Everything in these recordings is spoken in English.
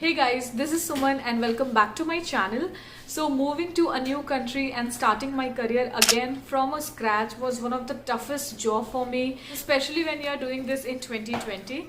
Hey guys, this is Suman and welcome back to my channel. So moving to a new country and starting my career again from a scratch was one of the toughest job for me, especially when you are doing this in 2020.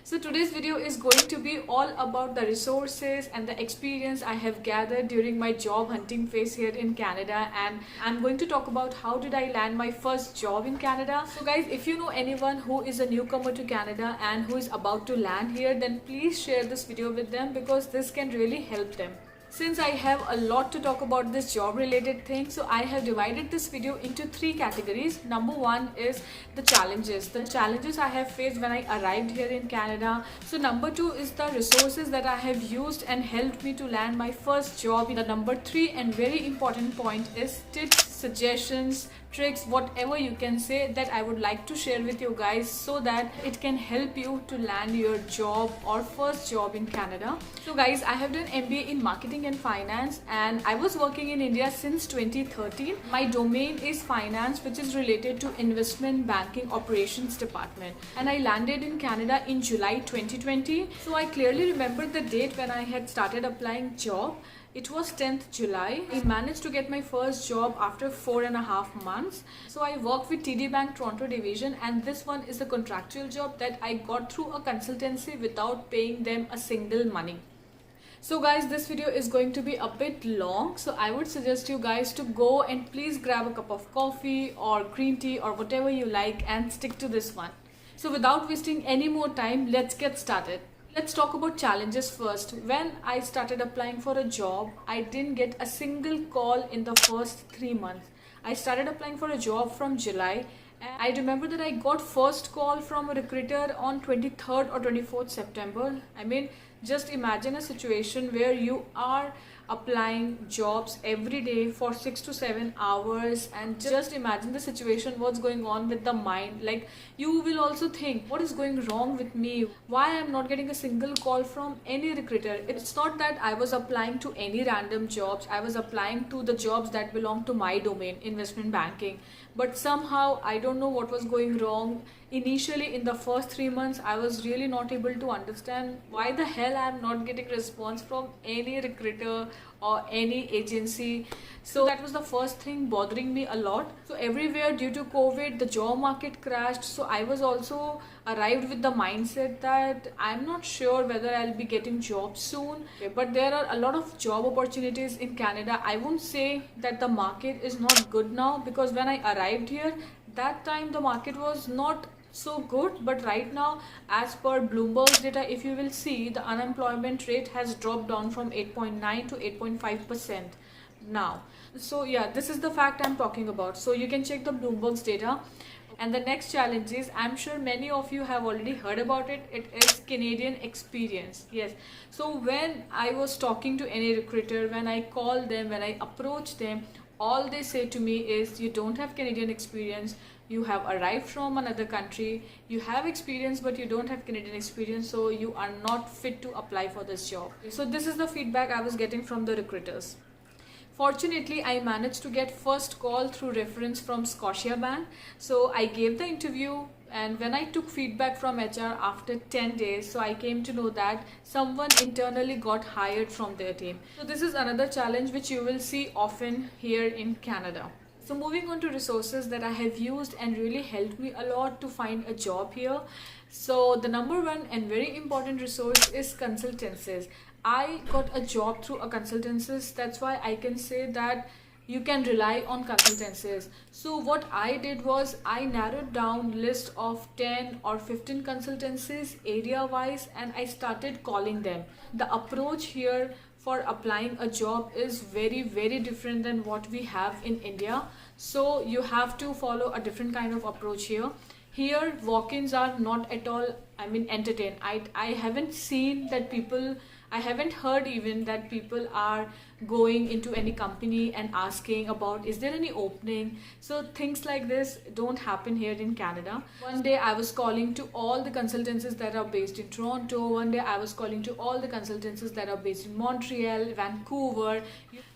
So today's video is going to be all about the resources and the experience I have gathered during my job hunting phase here in Canada, and I'm going to talk about how did I land my first job in Canada. So guys, if you know anyone who is a newcomer to Canada and who is about to land here, then please share this video with them because this can really help them. Since I have a lot to talk about this job related thing, so I have divided this video into three categories. Number one is the challenges I have faced when I arrived here in Canada. So number two is the resources that I have used and helped me to land my first job. The number three and very important point is tips, suggestions, tricks, whatever you can say, that I would like to share with you guys so that it can help you to land your job or first job in Canada. So guys, I have done MBA in marketing and finance and I was working in India since 2013. My domain is finance, which is related to investment banking operations department, and I landed in Canada in July 2020. So I clearly remember the date when I had started applying job. It was 10th July. I managed to get my first job after 4.5 months. So I worked with TD Bank Toronto division, and this one is a contractual job that I got through a consultancy without paying them a single money. So guys, this video is going to be a bit long, so I would suggest you guys to go and please grab a cup of coffee or green tea or whatever you like and stick to this one. So without wasting any more time, let's get started. Let's talk about challenges first. When I started applying for a job, I didn't get a single call in the first 3 months. I started applying for a job from July. And I remember that I got first call from a recruiter on 23rd or 24th September. I mean, just imagine a situation where you are applying jobs every day for 6 to 7 hours, and just imagine the situation, what's going on with the mind. Like, you will also think, what is going wrong with me? Why I'm not getting a single call from any recruiter? It's not that I was applying to any random jobs. I was applying to the jobs that belong to my domain, investment banking. But somehow I don't know what was going wrong. Initially in the first 3 months, I was really not able to understand why the hell I'm not getting response from any recruiter or any agency. So that was the first thing bothering me a lot. So everywhere due to COVID, the job market crashed. So I was also arrived with the mindset that I'm not sure whether I'll be getting jobs soon. But there are a lot of job opportunities in Canada. I won't say that the market is not good now, because when I arrived here, that time the market was not so good. But right now, as per Bloomberg's data, if you will see, the unemployment rate has dropped down from 8.9 to 8.5% now. So yeah, this is the fact I'm talking about. So you can check the Bloomberg's data. And the next challenge is, I'm sure many of you have already heard about it. It is Canadian experience. Yes. So when I was talking to any recruiter, when I call them, when I approach them, all they say to me is, you don't have Canadian experience. You have arrived from another country. You have experience, but you don't have Canadian experience. So you are not fit to apply for this job. So this is the feedback I was getting from the recruiters. Fortunately, I managed to get first call through reference from Scotiabank. So I gave the interview, and when I took feedback from HR after 10 days, so I came to know that someone internally got hired from their team. So this is another challenge which you will see often here in Canada. So moving on to resources that I have used and really helped me a lot to find a job here. So the number one and very important resource is consultancies. I got a job through a consultancies. That's why I can say that you can rely on consultancies. So what I did was, I narrowed down list of 10 or 15 consultancies area wise, and I started calling them. The approach here for applying a job is very different than what we have in India. So you have to follow a different kind of approach here. Here walk-ins are not at all, I mean, entertained. I haven't seen that people, I haven't heard even that people are going into any company and asking about, is there any opening? So things like this don't happen here in Canada. One day I was calling to all the consultancies that are based in Toronto. One day I was calling to all the consultancies that are based in Montreal, Vancouver.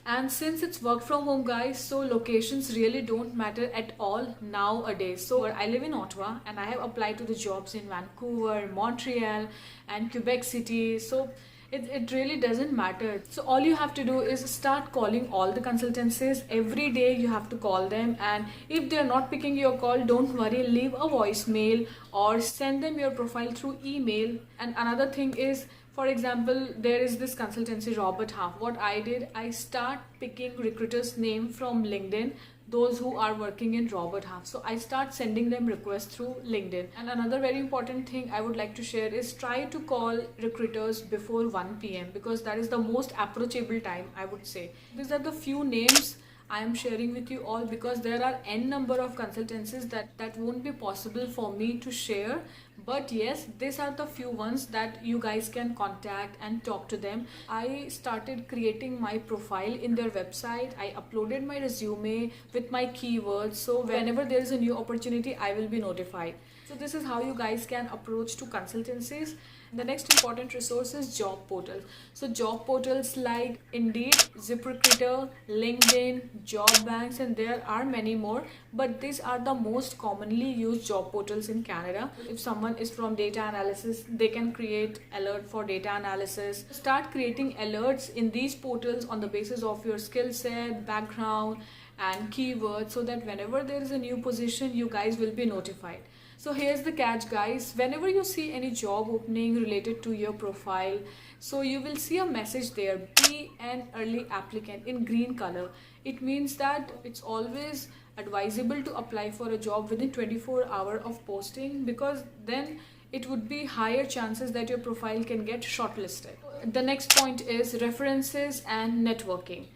And since it's work from home, guys, so locations really don't matter at all nowadays. So I live in Ottawa and I have applied to the jobs in Vancouver, Montreal and Quebec City. So It really doesn't matter. So all you have to do is start calling all the consultancies. Every day you have to call them, and if they're not picking your call, don't worry, leave a voicemail or send them your profile through email. And another thing is, for example, there is this consultancy Robert Half. What I did, I start picking recruiters' name from LinkedIn, those who are working in Robert Half. So I start sending them requests through LinkedIn. And another very important thing I would like to share is try to call recruiters before 1 p.m. because that is the most approachable time, I would say. These are the few names I am sharing with you all because there are n number of consultancies that won't be possible for me to share. But yes, these are the few ones that you guys can contact and talk to them. I started creating my profile in their website. I uploaded my resume with my keywords. So whenever there is a new opportunity, I will be notified. So this is how you guys can approach to consultancies. The next important resource is job portals. So job portals like Indeed, ZipRecruiter, LinkedIn, job banks, and there are many more, but these are the most commonly used job portals in Canada. If someone is from data analysis, they can create alert for data analysis. Start creating alerts in these portals on the basis of your skill set, background, and keywords, so that whenever there is a new position, you guys will be notified. So here's the catch, guys. Whenever you see any job opening related to your profile, so you will see a message there, be an early applicant, in green color. It means that it's always advisable to apply for a job within 24 hours of posting, because then it would be higher chances that your profile can get shortlisted. The next point is references and networking.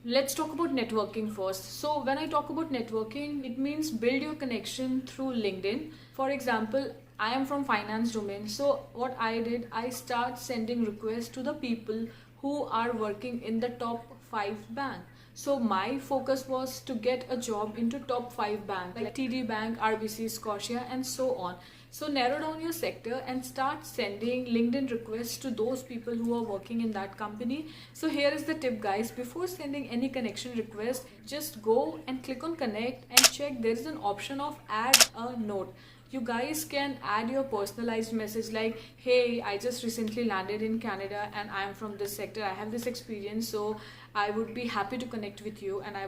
Let's talk about networking first. So when I talk about networking, it means build your connection through LinkedIn. For example, I am from finance domain. So what I did, I start sending requests to the people who are working in the top 5 bank. So my focus was to get a job into top 5 bank like TD Bank, RBC, Scotia, and so on. So narrow down your sector and start sending LinkedIn requests to those people who are working in that company. So here is the tip, guys. Before sending any connection request, just go and click on connect and check there is an option of add a note. You guys can add your personalized message like, hey, I just recently landed in Canada and I am from this sector, I have this experience, so I would be happy to connect with you, and I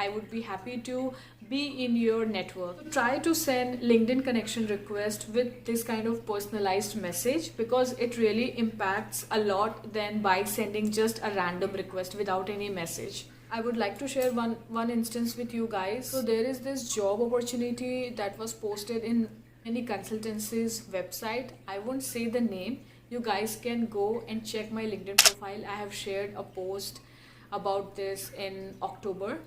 would be happy to be in your network. Try to send LinkedIn connection request with this kind of personalized message, because it really impacts a lot than by sending just a random request without any message. I would like to share one instance with you guys. So there is this job opportunity that was posted in any consultancy's website. I won't say the name. You guys can go and check my LinkedIn profile. I have shared a post about this in October.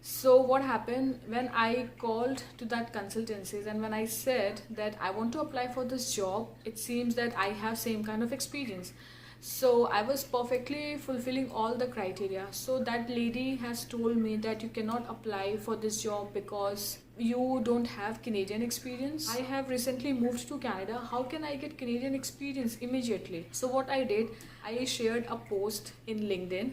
So what happened when I called to that consultancies and when I said that I want to apply for this job, it seems that I have same kind of experience. So I was perfectly fulfilling all the criteria. So that lady has told me that you cannot apply for this job because you don't have Canadian experience. I have recently moved to Canada. How can I get Canadian experience immediately? So what I did, I shared a post in LinkedIn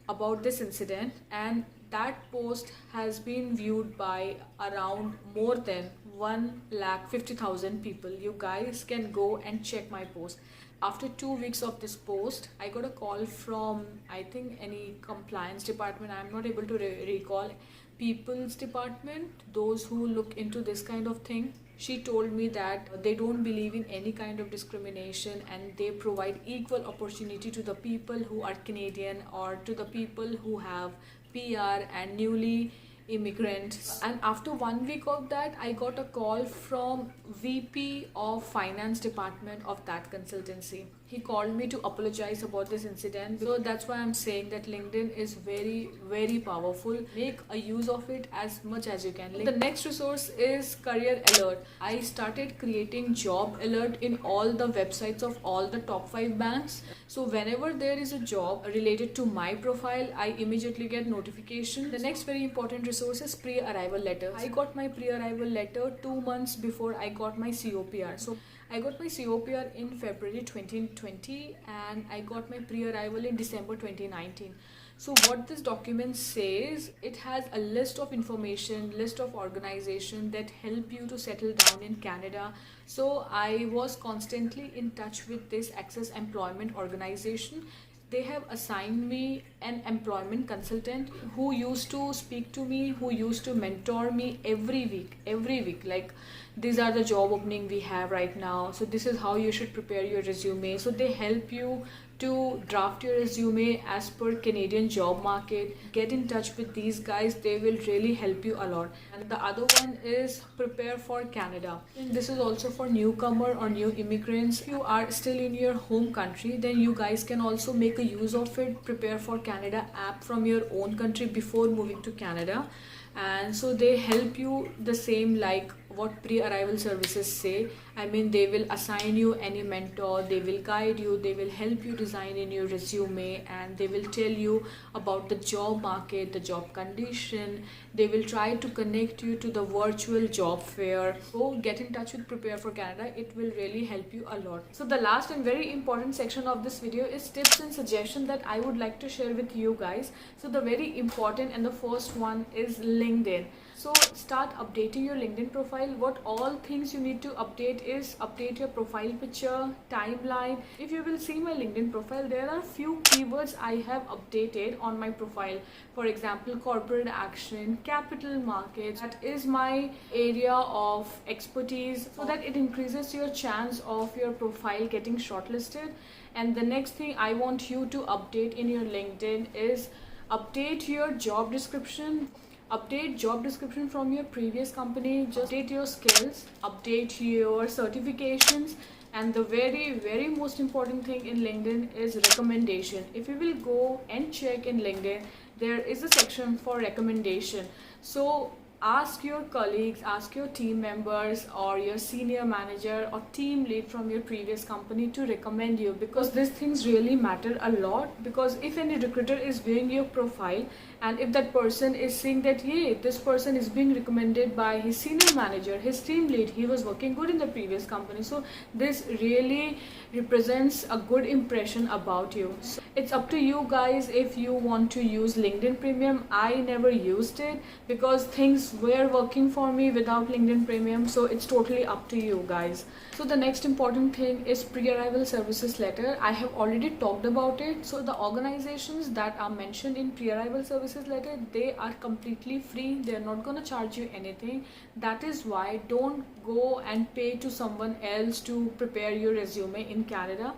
about this incident, and that post has been viewed by around more than 150,000 people. You guys can go and check my post. After 2 weeks of this post, I got a call from, I think, any compliance department. I'm not able to recall. People's department, those who look into this kind of thing. She told me that they don't believe in any kind of discrimination and they provide equal opportunity to the people who are Canadian or to the people who have PR and newly immigrants. And after 1 week of that, I got a call from VP of finance department of that consultancy. He called me to apologize about this incident. So that's why I'm saying that LinkedIn is very, very powerful. Make a use of it as much as you can. The next resource is Career Alert. I started creating job alert in all the websites of all the top 5 banks. So whenever there is a job related to my profile, I immediately get notification. The next very important resource is pre-arrival letters. I got my pre-arrival letter 2 months before I got my COPR. So I got my COPR in February 2020 and I got my pre-arrival in December 2019. So what this document says, it has a list of information, list of organization that help you to settle down in Canada. So I was constantly in touch with this Access Employment organization. They have assigned me an employment consultant who used to speak to me, who used to mentor me every week. Like, these are the job opening we have right now, so this is how you should prepare your resume. So they help you to draft your resume as per Canadian job market. Get in touch with these guys, they will really help you a lot. And the other one is Prepare for Canada, and this is also for newcomer or new immigrants. If you are still in your home country, then you guys can also make a use of it, Prepare for Canada app from your own country before moving to Canada. And so they help you the same like what pre-arrival services say. I mean, they will assign you any mentor, they will guide you, they will help you design in your resume, and they will tell you about the job market, the job condition. They will try to connect you to the virtual job fair. So get in touch with Prepare for Canada, it will really help you a lot. So the last and very important section of this video is tips and suggestions that I would like to share with you guys. So the very important and the first one is LinkedIn. So start updating your LinkedIn profile. What all things you need to update is update your profile picture, timeline. If you will see my LinkedIn profile, there are few keywords I have updated on my profile. For example, corporate action, capital markets. That is my area of expertise, so that it increases your chance of your profile getting shortlisted. And the next thing I want you to update in your LinkedIn is update your job description. Update job description from your previous company. Just update your skills, update your certifications, and the very most important thing in LinkedIn is recommendation. If you will go and check in LinkedIn, there is a section for recommendation. So ask your colleagues, ask your team members or your senior manager or team lead from your previous company to recommend you, because these things really matter a lot. Because if any recruiter is viewing your profile and if that person is saying that, yeah, this person is being recommended by his senior manager, his team lead, he was working good in the previous company, so this really represents a good impression about you. So it's up to you guys if you want to use LinkedIn Premium. I never used it because things were working for me without LinkedIn Premium, so it's totally up to you guys. So the next important thing is pre-arrival services letter. I have already talked about it. So the organizations that are mentioned in pre-arrival services letter, they are completely free. They are not going to charge you anything. That is why don't go and pay to someone else to prepare your resume in Canada.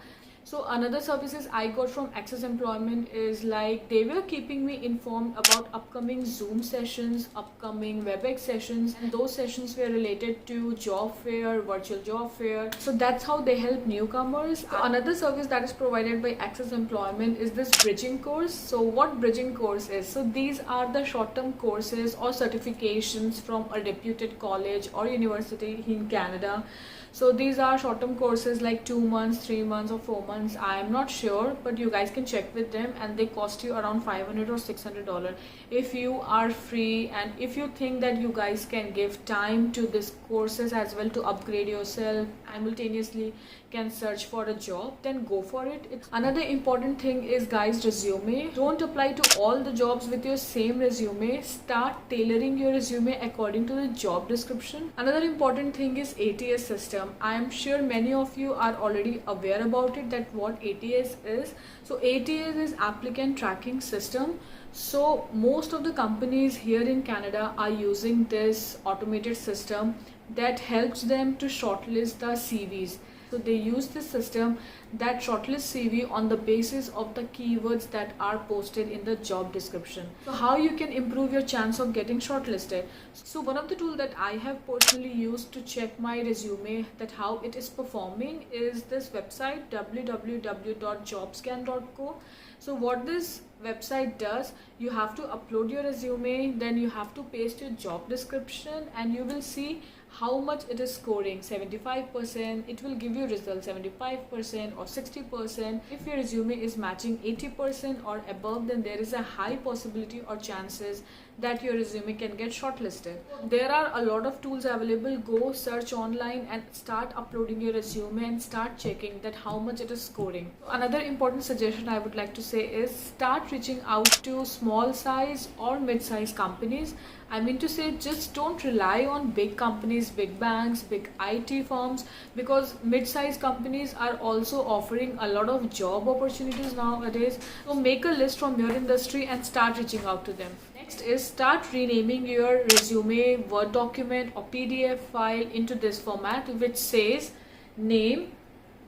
So another services I got from Access Employment is like they were keeping me informed about upcoming Zoom sessions, upcoming WebEx sessions, and those sessions were related to job fair, virtual job fair. So that's how they help newcomers. So another service that is provided by Access Employment is this bridging course. So what bridging course is? So these are the short-term courses or certifications from a reputed college or university in Canada. So these are short-term courses like 2 months, 3 months or 4 months. I am not sure, but you guys can check with them, and they cost you around $500 or $600. If you are free and if you think that you guys can give time to these courses as well to upgrade yourself, simultaneously can search for a job, then go for it. Another important thing is, guys, resume. Don't apply to all the jobs with your same resume. Start tailoring your resume according to the job description. Another important thing is ATS system. I am sure many of you are already aware about it, that what ATS is. So ATS is applicant tracking system. So most of the companies here in Canada are using this automated system that helps them to shortlist the CVs. So they use this system that shortlist CV on the basis of the keywords that are posted in the job description. So how you can improve your chance of getting shortlisted? So one of the tools that I have personally used to check my resume, that how it is performing, is this website www.jobscan.co. So what this website does, you have to upload your resume, then you have to paste your job description, and you will see how much it is scoring. 75%, it will give you results 75% or 60%. If your resume is matching 80% or above, then there is a high possibility or chances that your resume can get shortlisted. There are a lot of tools available. Go search online and start uploading your resume and start checking that how much it is scoring. Another important suggestion I would like to say is start reaching out to small size or mid-size companies. I mean to say, just don't rely on big companies, big banks, big IT firms, because mid-sized companies are also offering a lot of job opportunities nowadays. So make a list from your industry and start reaching out to them. Next is start renaming your resume, Word document or PDF file into this format, which says name,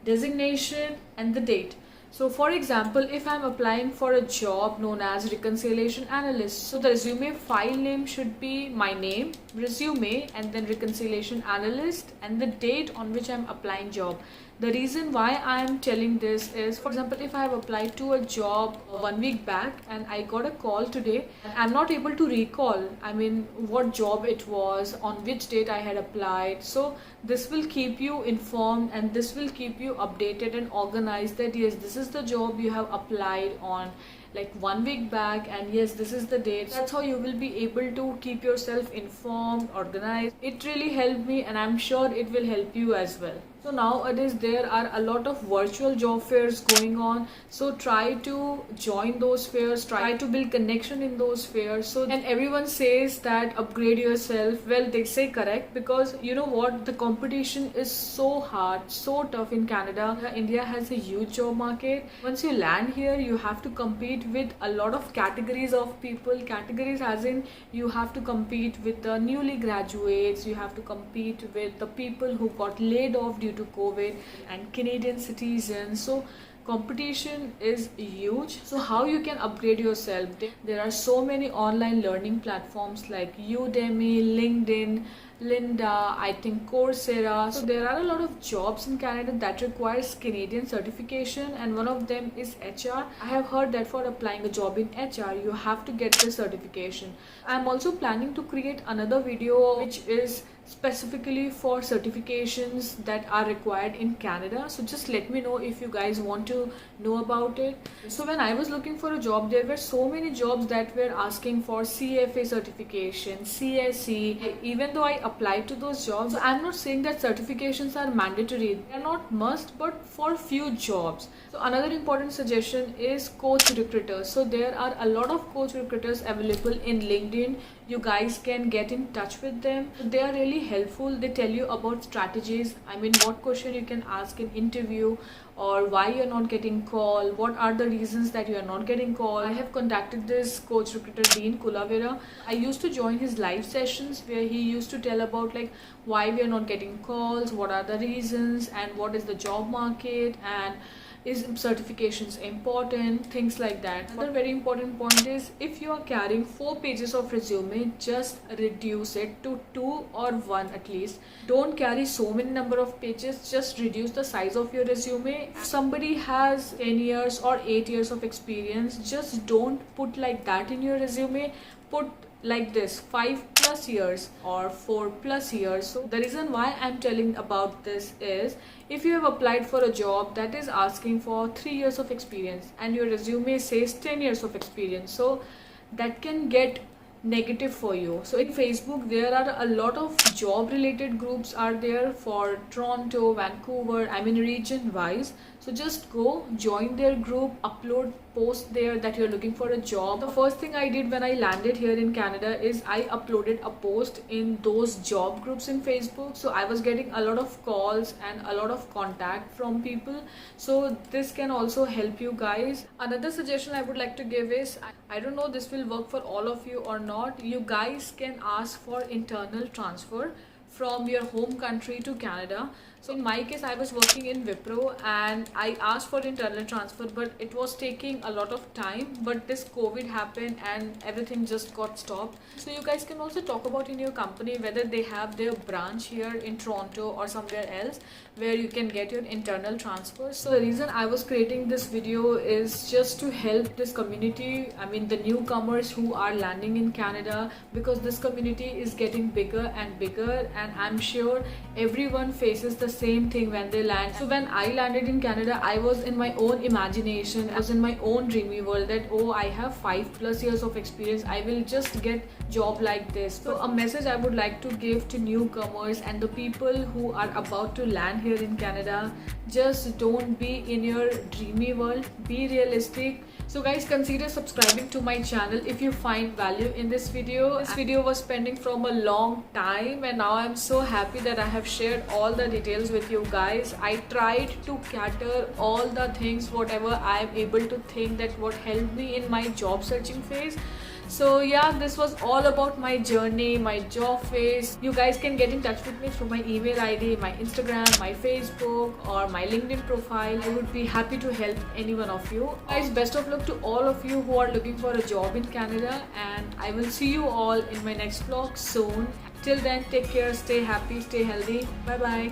designation and the date. So for example, if I'm applying for a job known as reconciliation analyst, so the resume file name should be my name, resume, and then reconciliation analyst and the date on which I'm applying job. The reason why I'm telling this is, for example, if I have applied to a job 1 week back and I got a call today, I'm not able to recall, I mean, what job it was, on which date I had applied. So this will keep you informed and this will keep you updated and organized that yes, this is the job you have applied on like 1 week back, and yes, this is the date. That's how you will be able to keep yourself informed, organized. It really helped me and I'm sure it will help you as well. So nowadays there are a lot of virtual job fairs going on, so try to join those fairs, try to build connection in those fairs. So, and everyone says that upgrade yourself. Well, they say correct, because you know what, the competition is so hard, so tough in Canada. India has a huge job market. Once you land here, you have to compete with a lot of categories of people. Categories as in you have to compete with the newly graduates, you have to compete with the people who got laid off due to COVID, and Canadian citizens. So competition is huge. So how you can upgrade yourself? There are so many online learning platforms like Udemy, LinkedIn, Lynda, I think Coursera. So there are a lot of jobs in Canada that requires Canadian certification, and one of them is HR. I have heard that for applying a job in HR, you have to get the certification. I'm also planning to create another video which is specifically for certifications that are required in Canada. So just let me know if you guys want to know about it. So when I was looking for a job, there were so many jobs that were asking for CFA certification, CSE. Even though I applied to those jobs, so I'm not saying that certifications are mandatory. They are not must, but for few jobs. So another important suggestion is coach recruiters. So there are a lot of coach recruiters available in LinkedIn. You guys can get in touch with them. They are really helpful. They tell you about strategies. I mean, what question you can ask in interview, or why you're not getting call, what are the reasons that you are not getting call. I have contacted this coach recruiter, Dean Kulavera. I used to join his live sessions where he used to tell about like why we are not getting calls, what are the reasons, and what is the job market, and is certifications important, things like that. Another very important point is, if you are carrying 4 pages of resume, just reduce it to 2 or 1 at least. Don't carry so many number of pages, just reduce the size of your resume. If somebody has 10 years or 8 years of experience, just don't put like that in your resume. Put like this, 5+ years or 4+ years. So the reason why I'm telling about this is, if you have applied for a job that is asking for 3 years of experience and your resume says 10 years of experience, so that can get negative for you. So in Facebook there are a lot of job related groups are there for Toronto, Vancouver, I mean region wise. So just go join their group, upload post there that you're looking for a job. The first thing I did when I landed here in Canada is I uploaded a post in those job groups in Facebook. So I was getting a lot of calls and a lot of contact from people. So this can also help you guys. Another suggestion I would like to give is, I don't know this will work for all of you or not, you guys can ask for internal transfer from your home country to Canada. So in my case, I was working in Wipro and I asked for internal transfer, but it was taking a lot of time. But this COVID happened and everything just got stopped. So you guys can also talk about in your company whether they have their branch here in Toronto or somewhere else where you can get your internal transfer. So the reason I was creating this video is just to help this community, I mean the newcomers who are landing in Canada, because this community is getting bigger and bigger, and I'm sure everyone faces the same thing when they land. So when I landed in Canada, I was in my own imagination, I was in my own dreamy world that, oh, I have 5+ years of experience, I will just get job like this. So a message I would like to give to newcomers and the people who are about to land here in Canada: just don't be in your dreamy world, be realistic. So guys, consider subscribing to my channel if you find value in this video. This video was pending from a long time and now I'm so happy that I have shared all the details with you guys. I tried to cater all the things, whatever I am able to think, that what helped me in my job searching phase. So yeah, this was all about my journey, my job phase. You guys can get in touch with me through my email ID, my Instagram, my Facebook or my LinkedIn profile. I would be happy to help any one of you. Guys, best of luck to all of you who are looking for a job in Canada, and I will see you all in my next vlog soon. Till then, take care, stay happy, stay healthy. Bye bye.